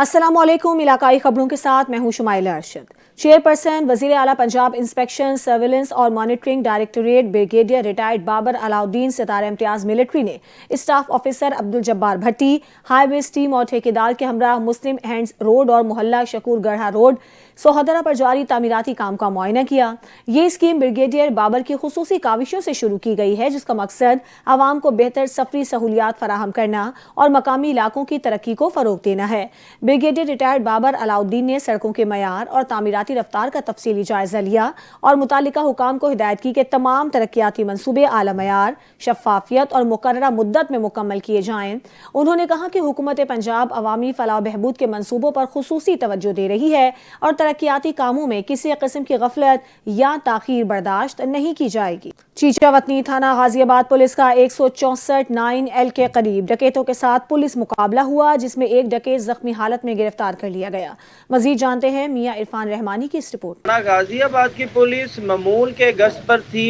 अस्सलाम वालेकुम। इलाकाई खबरों के साथ मैं हूं शुमाइला अरशद। चेयरपर्सन वजीर आला पंजाब इंस्पेक्शन सर्विलेंस और monitoring directorate brigadier retired Babar Alauddin Sitara Imtiaz military ने staff officer Abdul Jabbar Bhatti, highways team और ठेकेदार के हमरा मुस्लिम हैंड्स रोड और मोहल्ला शकूर गढ़ा रोड सोहदरा पर जारी तामीराती काम का मुआयना किया। ये स्कीम ब्रिगेडियर बाबर की खुसूसी काविशों से शुरू की गई है, जिसका मकसद आवाम को बेहतर सफरी सहूलियात फराहम करना और मकामी इलाकों की तरक्की को फरोग देना है। ब्रिगेडियर रिटायर्ड बाबर अलाउद्दीन ने सड़कों के मयार और तामीराती रफ्तार का तफसीली जायजा लिया और मुतालिका हुकाम को हिदायत की कि तमाम तरक्याती मंसूबे आला मयार, शफाफियत और मुकर्ररा मुद्दत में मुकम्मल किए जाएं। उन्होंने कहा कि हुकूमत पंजाब अवामी फलाह बहबूद के मंसूबों पर खुसूसी तवज्जो दे रही है और तरक्याती कामों में किसी किस्म की गफलत या ताखीर बर्दाश्त नहीं की जाएगी। चीचावतनी थाना गाजियाबाद पुलिस का 164 9L के करीब डकैतों के साथ पुलिस मुकाबला हुआ, जिसमें एक डकैत जख्मी हालत में गिरफ्तार कर लिया गया। मजीद जानते हैं मियां इरफान रहमानी की इस रिपोर्ट। गाजियाबाद की पुलिस मामूल के गश्त पर थी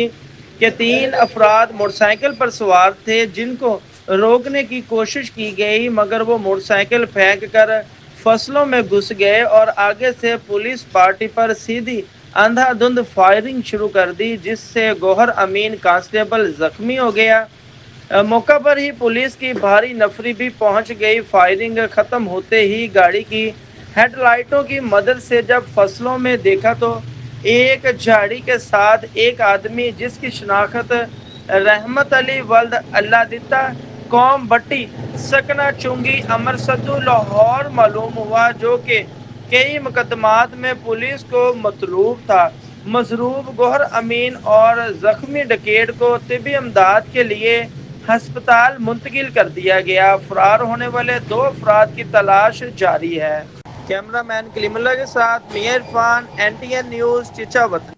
कि 3 अफराद मोटरसाइकिल पर सवार थे, जिनको रोकने की कोशिश की गई, मगर वो मोटरसाइकिल फेंक कर फसलों में घुस गए और आगे से पुलिस पार्टी पर सीधी अंधाधुंध फायरिंग शुरू कर दी, जिससे गौहर अमीन कांस्टेबल जख्मी हो गया। मौका पर ही पुलिस की भारी नफरी भी पहुंच गई। फायरिंग खत्म होते ही गाड़ी की हेडलाइटों की मदद से जब फसलों में देखा तो एक झाड़ी के साथ एक आदमी, जिसकी शनाख्त रहमत अली वल्द अल्लादिता कौम भट्टी सकना चुंगी अमर सद्दू लाहौर मालूम हुआ, जो कि कई मुकदमात में पुलिस को मतलूब था। मजरूब गौहर अमीन और जख्मी डकैत को तिब्बी इमदाद के लिए हस्पताल मुंतकिल कर दिया गया। फरार होने वाले 2 अफराद की तलाश जारी है। कैमरामैन कलीमुल्लाह के साथ मियां इरफान, NTN न्यूज़, चिचावत।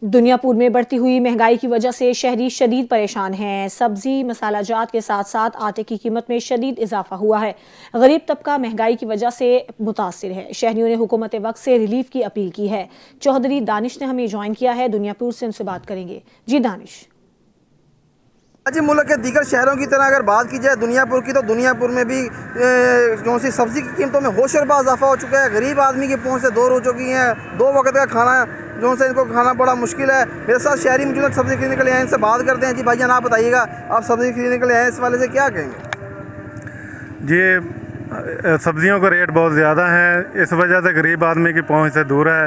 दुनियापुर में बढ़ती हुई महंगाई की वजह से शहरी शदीद परेशान हैं। सब्जी मसाला जात के साथ साथ आटे की कीमत में शदीद इजाफा हुआ है। गरीब तबका महंगाई की वजह से मुतासिर है। शहरियों ने हुकूमत वक्त से रिलीफ की अपील की है। चौधरी दानिश ने हमें ज्वाइन किया है, दुनियापुर से उनसे बात करेंगे। जी दानिश। जी, मुल्क के दीगर शहरों की तरह अगर बात की जाए दुनियापुर की, तो दुनियापुर में भी जो सी सब्ज़ी की कीमतों में होशरबा इजाफा हो चुका है। गरीब आदमी की पहुंच से दूर हो चुकी हैं। 2 वक्त का खाना जो से इनको खाना बड़ा मुश्किल है। मेरे साथ शहरी मौजूद सब्ज़ी खरीदने के लिए आए, इनसे बात करते हैं। जी भाईजान, आप बताइएगा, आप सब्ज़ी खरीदने के लिए आए, इस वाले से क्या कहेंगे? जी, सब्ज़ियों का रेट बहुत ज़्यादा है, इस वजह से गरीब आदमी की पहुंच से दूर है।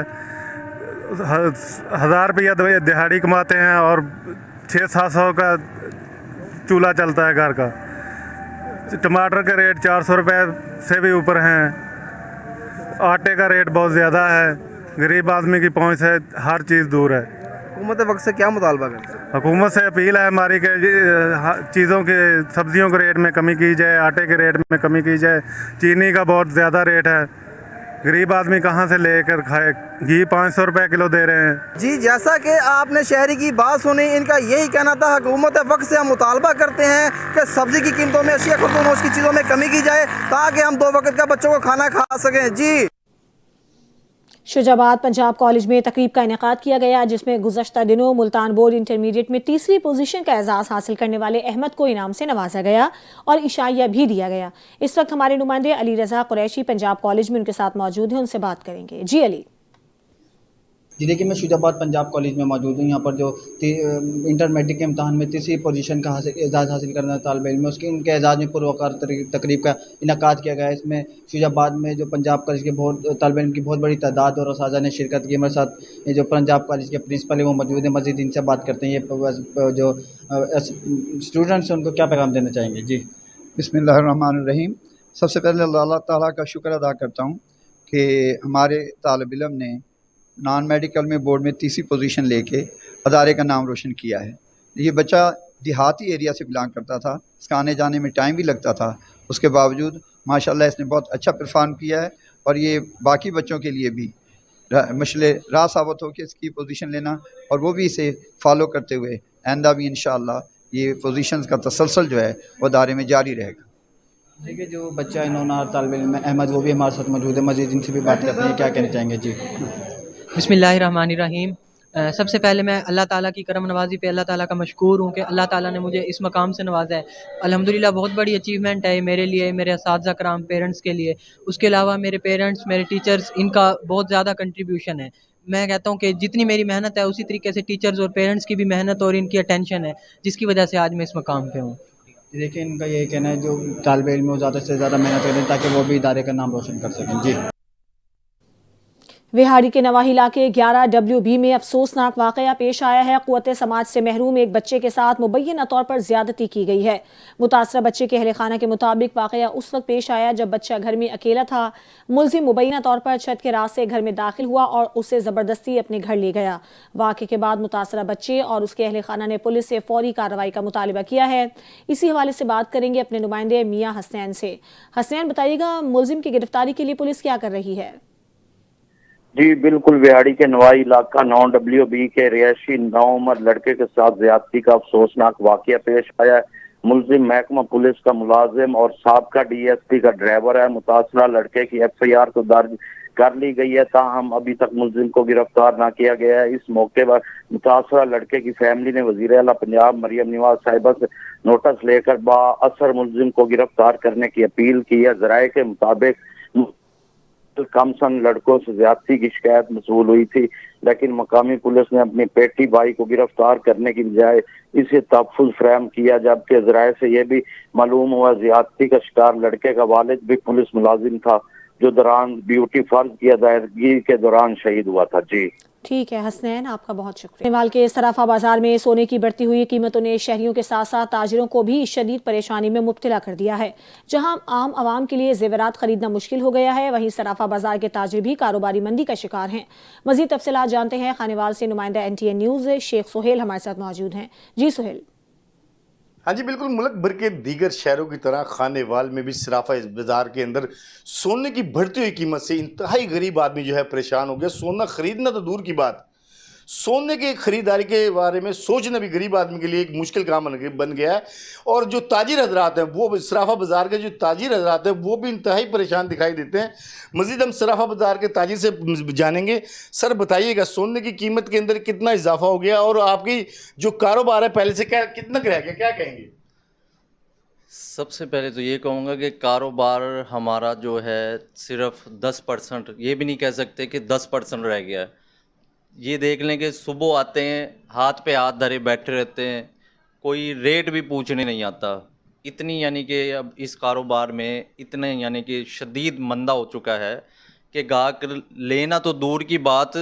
1000 रुपया दिहाड़ी कमाते हैं और 600-700 का चूल्हा चलता है घर का। टमाटर का रेट 400 रुपये से भी ऊपर हैं। आटे का रेट बहुत ज़्यादा है। गरीब आदमी की पहुंच से हर चीज़ दूर है। हुकूमत वक्त से क्या मुतालबा करते हैं? हुकूमत से अपील है हमारी कि चीज़ों के सब्जियों के रेट में कमी की जाए, आटे के रेट में कमी की जाए। चीनी का बहुत ज़्यादा रेट है, गरीब आदमी कहाँ से लेकर खाए। घी 500 रुपये किलो दे रहे हैं। जी, जैसा कि आपने शहरी की बात सुनी, इनका यही कहना था। हुकूमत वक्त से हम मुतालबा करते हैं कि सब्ज़ी की कीमतों में, अशिया खुर्दनोश की चीज़ों में कमी की जाए, ताकि हम 2 वक्त का बच्चों को खाना खा सकें। जी। शुजाबाद पंजाब कॉलेज में तकरीब का इनेकाद किया गया, जिसमें गुज़श्ता दिनों मुल्तान बोर्ड इंटरमीडिएट में तीसरी पोजीशन का एजाज़ हासिल करने वाले अहमद को इनाम से नवाजा गया और इशाइया भी दिया गया। इस वक्त हमारे नुमाइंदे अली रज़ा कुरैशी पंजाब कॉलेज में उनके साथ मौजूद हैं, उनसे बात करेंगे। जी अली। जी देखिए, मैं शुजाबाद पंजाब कॉलेज में मौजूद हूँ। यहाँ पर जो इंटरमीडिएट के इम्तहान में तीसरी पोजीशन का एजाज़ हासिल करने वाले तालिब इल्म है, उसके उनके एजाज़ में पुरवकार तकरीब का इनेकाद किया गया है। इसमें शुजाबाद में जो पंजाब कॉलेज के बहुत तालिब इल्म की बहुत बड़ी तादाद और उस्ताज़ा ने शिरकत की। हमारे साथ ये जो पंजाब कॉलेज के प्रिंसिपल है वो मौजूद है। मज़ीद इनसे बात करते हैं, ये जो स्टूडेंट्स हैं उनको क्या पैगाम देना चाहेंगे। जी बिस्मिल्लाहिर्रहमानिर्रहीम। सबसे पहले अल्लाह ताला का शुक्र अदा करता हूँ कि हमारे तालिब इल्म ने नॉन मेडिकल में बोर्ड में तीसरी पोजीशन लेके अदारे का नाम रोशन किया है। ये बच्चा देहाती एरिया से बिलोंग करता था, इसका आने जाने में टाइम भी लगता था। उसके बावजूद माशाल्लाह इसने बहुत अच्छा परफॉर्म किया है और ये बाकी बच्चों के लिए भी मशले राह साबित हो कि इसकी पोजीशन लेना, और वो भी इसे फॉलो करते हुए आइंदा भी इंशाअल्लाह ये पोजीशंस का तसलसल जो है वो अदारे में जारी रहेगा। देखिए, जो बच्चा इन्होंने तालिब इल्म अहमद, वो भी हमारे साथ मौजूद है। मज़ीद इनसे भी बात करते हैं, क्या कहना चाहेंगे। जी बिस्मिल्लाहिर्रहमानिर्रहीम। سب سے پہلے میں اللہ تعالیٰ کی کرم نوازی پہ اللہ تعالیٰ کا مشکور ہوں کہ اللہ تعالیٰ نے مجھے اس مقام سے نوازا ہے. الحمدللہ بہت بڑی اچیومنٹ ہے میرے لیے, میرے اساتذہ کرام, پیرنٹس کے لیے. اس کے علاوہ میرے پیرنٹس, میرے ٹیچرز, ان کا بہت زیادہ کنٹریبیوشن ہے. میں کہتا ہوں کہ جتنی میری محنت ہے اسی طریقے سے ٹیچرز اور پیرنٹس کی بھی محنت اور ان کی اٹینشن ہے, جس کی وجہ سے آج میں اس مقام پہ ہوں. دیکھیں ان کا یہ کہنا ہے جو طالب علم ہے وہ زیادہ سے زیادہ محنت کریں تاکہ وہ بھی ادارے کا نام روشن کر سکیں. جی. وہاڑی کے نواحی علاقے 11WB میں افسوسناک واقعہ پیش آیا ہے. قوت سماعت سے محروم ایک بچے کے ساتھ مبینہ طور پر زیادتی کی گئی ہے. متاثرہ بچے کے اہل خانہ کے مطابق واقعہ اس وقت پیش آیا جب بچہ گھر میں اکیلا تھا. ملزم مبینہ طور پر چھت کے راز سے گھر میں داخل ہوا اور اسے زبردستی اپنے گھر لے گیا. واقعے کے بعد متاثرہ بچے اور اس کے اہل خانہ نے پولیس سے فوری کارروائی کا مطالبہ کیا ہے. اسی حوالے سے بات کریں گے اپنے نمائندے میاں حسنین سے. حسنین, بتائیے گا ملزم کی گرفتاری کے لیے پولیس کیا کر رہی ہے؟ جی بالکل, وہاڑی کے نواحی علاقہ 9WB کے رہائشی 9 عمر لڑکے کے ساتھ زیادتی کا افسوسناک واقعہ پیش آیا ہے. ملزم محکمہ پولیس کا ملازم اور سابقہ DSP کا ڈرائیور ہے. متاثرہ لڑکے کی FIR تو درج کر لی گئی ہے, تاہم ابھی تک ملزم کو گرفتار نہ کیا گیا ہے. اس موقع پر متاثرہ لڑکے کی فیملی نے وزیر اعلیٰ پنجاب مریم نواز صاحبہ سے نوٹس لے کر بااثر ملزم کو گرفتار کرنے کی اپیل کی ہے. ذرائع کے مطابق کم سن لڑکوں سے زیادتی کی شکایت موصول ہوئی تھی, لیکن مقامی پولیس نے اپنی پیٹی بھائی کو گرفتار کرنے کی بجائے اسے تحفظ فراہم کیا. جبکہ ذرائع سے یہ بھی معلوم ہوا زیادتی کا شکار لڑکے کا والد بھی پولیس ملازم تھا, جو دوران ڈیوٹی فرض کی ادائیگی کے دوران شہید ہوا تھا. جی ٹھیک ہے حسنین, آپ کا بہت شکریہ. نیوال کے صرافہ بازار میں سونے کی بڑھتی ہوئی قیمتوں نے شہریوں کے ساتھ ساتھ تاجروں کو بھی شدید پریشانی میں مبتلا کر دیا ہے. جہاں عام عوام کے لیے زیورات خریدنا مشکل ہو گیا ہے, وہیں صرافہ بازار کے تاجر بھی کاروباری مندی کا شکار ہیں. مزید تفصیلات جانتے ہیں خانیوال سے نمائندہ NTN نیوز شیخ سہیل ہمارے ساتھ موجود ہیں. جی سہیل. ہاں جی بالکل, ملک بھر کے دیگر شہروں کی طرح خانیوال میں بھی صرافہ بازار کے اندر سونے کی بڑھتی ہوئی قیمت سے انتہائی غریب آدمی جو ہے پریشان ہو گیا. سونا خریدنا تو دور کی بات, سونے کے خریداری کے بارے میں سوچنا بھی غریب آدمی کے لیے ایک مشکل کام بن گیا ہے. اور جو تاجر حضرات ہیں وہ صرافہ بازار کے جو تاجر حضرات ہیں وہ بھی انتہائی پریشان دکھائی دیتے ہیں. مزید ہم صرافہ بازار کے تاجر سے جانیں گے. سر بتائیے گا سونے کی قیمت کے اندر کتنا اضافہ ہو گیا اور آپ کی جو کاروبار ہے پہلے سے کتنا رہ گیا, کیا کہیں گے؟ سب سے پہلے تو یہ کہوں گا کہ کاروبار ہمارا جو ہے صرف 10%, یہ بھی نہیں کہہ سکتے کہ 10% رہ گیا ہے. یہ دیکھ لیں کہ صبح آتے ہیں ہاتھ پہ ہاتھ دھرے بیٹھے رہتے ہیں, کوئی ریٹ بھی پوچھنے نہیں آتا. اتنی یعنی کہ اب اس کاروبار میں اتنے یعنی کہ شدید مندہ ہو چکا ہے کہ گاہک لینا تو دور کی بات,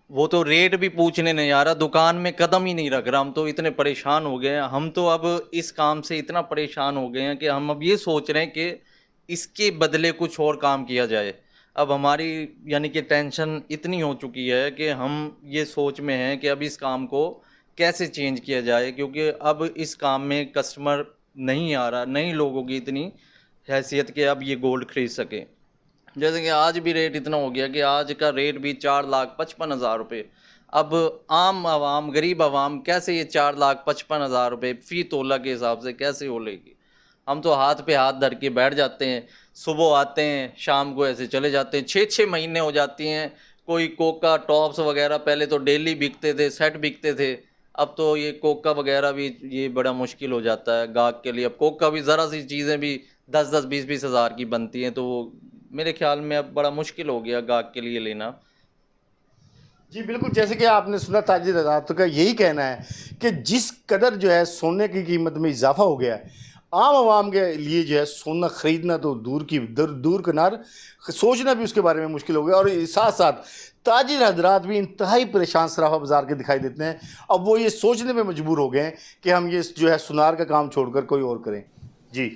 وہ تو ریٹ بھی پوچھنے نہیں آ رہا, دکان میں قدم ہی نہیں رکھ رہا. ہم تو اتنے پریشان ہو گئے ہیں, ہم تو اب اس کام سے اتنا پریشان ہو گئے ہیں کہ ہم اب یہ سوچ رہے ہیں کہ اس کے بدلے کچھ اور کام کیا جائے. اب ہماری یعنی کہ ٹینشن اتنی ہو چکی ہے کہ ہم یہ سوچ میں ہیں کہ اب اس کام کو کیسے چینج کیا جائے, کیونکہ اب اس کام میں کسٹمر نہیں آ رہا, نہیں لوگوں کی اتنی حیثیت کہ اب یہ گولڈ خرید سکیں. جیسے کہ آج بھی ریٹ اتنا ہو گیا کہ آج کا ریٹ بھی 4,55,000 روپے. اب عام عوام, غریب عوام کیسے یہ 4,55,000 روپے فی تولہ کے حساب سے کیسے ہو لے گی؟ ہم تو ہاتھ پہ ہاتھ دھر کے بیٹھ جاتے ہیں, صبح آتے ہیں شام کو ایسے چلے جاتے ہیں. 6 مہینے ہو جاتی ہیں. کوئی کوکا ٹاپس وغیرہ پہلے تو ڈیلی بکتے تھے, سیٹ بکتے تھے, اب تو یہ کوکا وغیرہ بھی یہ بڑا مشکل ہو جاتا ہے گاہک کے لیے. اب کوکا بھی ذرا سی چیزیں بھی 10-20 ہزار کی بنتی ہیں, تو میرے خیال میں اب بڑا مشکل ہو گیا گاہک کے لیے لینا. جی بالکل, جیسے کہ آپ نے سنا تاجر حضرات کا یہی کہنا ہے کہ جس قدر جو ہے سونے کی قیمت میں اضافہ ہو گیا ہے, عام عوام کے لیے جو ہے سونا خریدنا تو دور کنار, سوچنا بھی اس کے بارے میں مشکل ہو گیا. اور ساتھ ساتھ تاجر حضرات بھی انتہائی پریشان صرافہ بازار کے دکھائی دیتے ہیں. اب وہ یہ سوچنے میں مجبور ہو گئے ہیں کہ ہم یہ جو ہے سونار کا کام چھوڑ کر کوئی اور کریں. جی.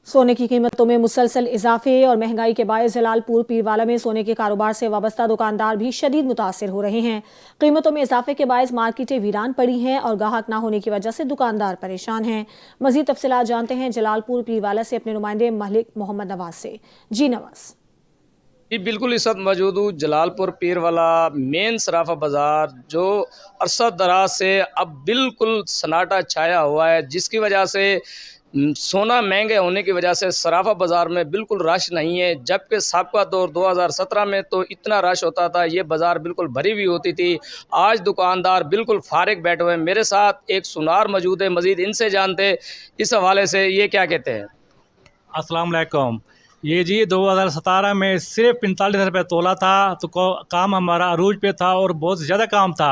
سونے کی قیمتوں میں مسلسل اضافے اور مہنگائی کے باعث جلال پور پیروالا میں سونے کے کاروبار سے وابستہ دکاندار بھی شدید متاثر ہو رہے ہیں. قیمتوں میں اضافے کے باعث مارکیٹیں ویران پڑی ہیں اور گاہک نہ ہونے کی وجہ سے دکاندار پریشان ہیں. مزید تفصیلات جانتے ہیں جلال پور پیروالا سے اپنے نمائندے ملک محمد نواز سے. جی نواز. جی بالکل, اس وقت موجود ہوں جلال پور پیروالا مین صرافہ بازار, جو عرصہ دراز سے اب بالکل سناٹا چھایا ہوا ہے, جس کی وجہ سے सोना महंगे होने की वजह से सराफा बाज़ार में बिल्कुल रश नहीं है, जबकि साबका दौर 2017 में तो इतना रश होता था, ये बाज़ार बिल्कुल भरी हुई होती थी। आज दुकानदार बिल्कुल फारिग बैठे हुए हैं। मेरे साथ एक सुनार मौजूद है, मज़ीद इनसे जानते हैं इस हवाले से ये क्या कहते हैं। अस्सलाम वालेकुम। ये जी 2017 में सिर्फ 45 रुपये तोला था, तो काम हमारा अरूज पे था और बहुत ज़्यादा काम था।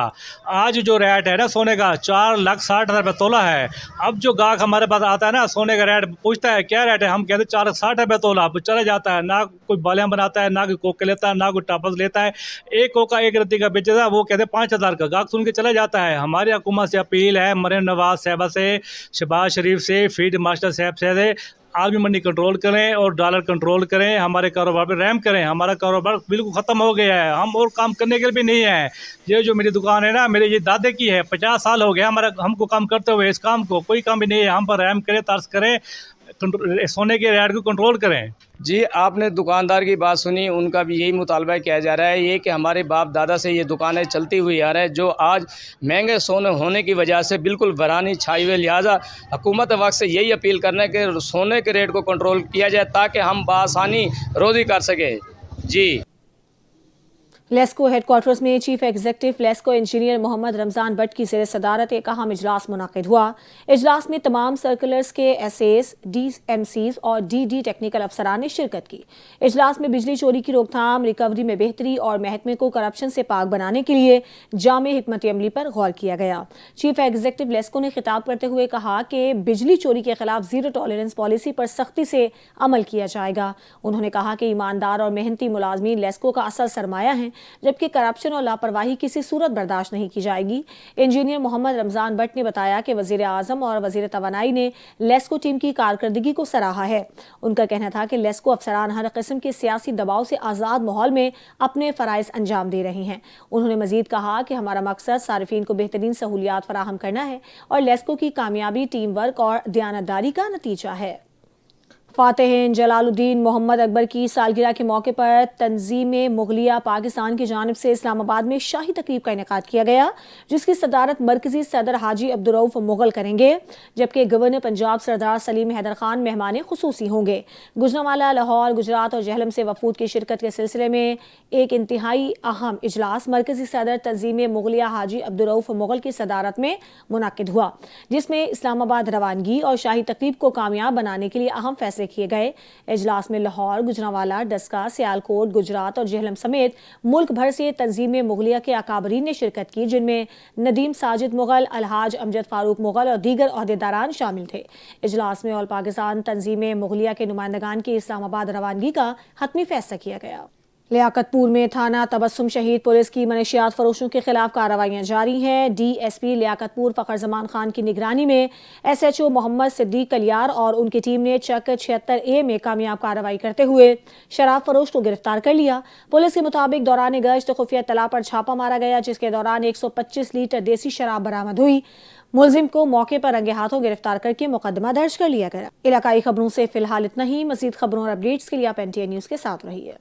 आज जो रेट है ना सोने का 4,60,000 रुपये तोला है। अब जो गाहक हमारे पास आता है ना, सोने का रेट पूछता है क्या रेट है, हम कहते हैं 4,60 रुपये तोला। अब चला जाता है, ना कोई बालियाँ बनाता है, ना कोई कोके लेता है, ना कोई टापस लेता है। एक कोका एक रत्ती का बेचता है, वो कहते हैं 5,000 का। गाहक सुन के चला जाता है। हमारी हुकूमत से अपील है, मरीम नवाज साहबा से, शहबाज शरीफ से, फीड मास्टर साहब से, आर्मी मंडी कंट्रोल करें और डॉलर कंट्रोल करें, हमारे कारोबार पे रहम करें। हमारा कारोबार बिल्कुल ख़त्म हो गया है, हम और काम करने के लिए भी नहीं है। ये जो मेरी दुकान है ना, मेरे ये दादे की है, 50 साल हो गया हमारा हमको काम करते हुए। इस काम को कोई काम भी नहीं है, हम पर रहम करें, तर्स करें, सोने के रेट को कंट्रोल करें। जी, आपने दुकानदार की बात सुनी, उनका भी यही मुतालबा किया जा रहा है ये कि हमारे बाप दादा से ये दुकानें चलती हुई आ रहा है, जो आज महंगे सोने होने की वजह से बिल्कुल वीरानी छाई हुई। लिहाजा हुकूमत वक्त से यही अपील करना है कि सोने के रेट को कंट्रोल किया जाए ताकि हम बआसानी रोज़ी कर सकें। जी। लेस्को हेडक्वार्टर्स में chief executive LESCO engineer Mohammad Ramzan Bhatt की ज़ेर सदारत एक अहम इजलास मुनाकिद हुआ। इजलास में तमाम सर्कुलर्स के एसएस, DMCs और DD टेक्निकल अफसरान ने शिरकत की। इजलास में बिजली चोरी की रोकथाम, रिकवरी में बेहतरी और महकमे को करप्शन से पाक बनाने के लिए जामे हिकमत अमली पर गौर किया गया। चीफ एग्जीक्यूटिव लेस्को ने खिताब करते हुए कहा कि बिजली चोरी के खिलाफ ज़ीरो टॉलरेंस पॉलिसी पर सख्ती से अमल किया जाएगा। उन्होंने कहा कि ईमानदार और मेहनती मुलाजमीन लेस्को का असल सरमाया है, जबकि करप्शन और लापरवाही किसी सूरत बर्दाश्त नहीं की जाएगी। इंजीनियर मोहम्मद रमज़ान भट्ट ने बताया कि वज़ीर आज़म और वज़ीर तवानाई ने लेस्को टीम की कारकर्दगी को सराहा है। उनका कहना था कि लेस्को अफसरान हर किस्म के सियासी दबाव से आज़ाद माहौल में अपने फ़राइज़ अंजाम दे रहे हैं। उन्होंने मज़ीद कहा कि हमारा मकसद सारिफीन को बेहतरीन सहूलियात फराहम करना है और लेस्को की कामयाबी टीम वर्क और दयानतदारी का नतीजा है। फातेह जलालुद्दीन मोहम्मद अकबर की सालगिरह के मौके पर तंजीम मुगलिया पाकिस्तान की जानिब से इस्लामाबाद में शाही तकरीब का इनेकाद किया गया, जिसकी सदारत मरकजी सदर हाजी अब्दुर्रऊफ मुगल करेंगे, जबकि गवर्नर पंजाब सरदार सलीम हैदर खान मेहमान खुसूसी होंगे। गुजरांवाला, लाहौर, गुजरात और जहलम से वफूद की शिरकत के सिलसिले में एक इंतहाई अहम इजलास मरकजी सदर तंजीम मुगलिया हाजी अब्दुर्रऊफ मुगल की सदारत में मुनाकिद हुआ, जिसमें इस्लामाबाद रवानगी और शाही तकरीब को कामयाब बनाने के लिए अहम फैसले किए गए। इजलास में लाहौर, गुजरांवाला, डस्का, सियालकोट, गुजरात और जहलम समेत मुल्क भर से तंजीम मुगलिया के अकाबरीन ने शिरकत की, जिनमें नदीम साजिद मुगल, अलहाज अमजद फारूक मुगल और दीगर ओहदेदारान शामिल थे। इजलास में ऑल पाकिस्तान तंजीम मुगलिया के नुमाइंदगान की इस्लामाबाद रवानगी का हतमी फैसला किया गया। लियाकतपुर में थाना तबस्सुम शहीद पुलिस की मनशियात फरोशों के खिलाफ कार्रवाइयां जारी हैं। DSP लियाकतपुर फ़खर जमान खान की निगरानी में SHO मोहम्मद सिद्दीक कलियार और उनकी टीम ने चक 76A में कामयाब कार्रवाई करते हुए शराब फरोश को गिरफ्तार कर लिया। पुलिस के मुताबिक दौरान गश्त खुफिया तला पर छापा मारा गया, जिसके दौरान 125 लीटर देसी शराब बरामद हुई। मुलजिम को मौके पर रंगे हाथों गिरफ्तार करके मुकदमा दर्ज कर लिया गया। इलाकाई खबरों से फिलहाल इतना ही। मजीद खबरों और अपडेट्स के लिए आप NTA न्यूज़ के साथ रहिए।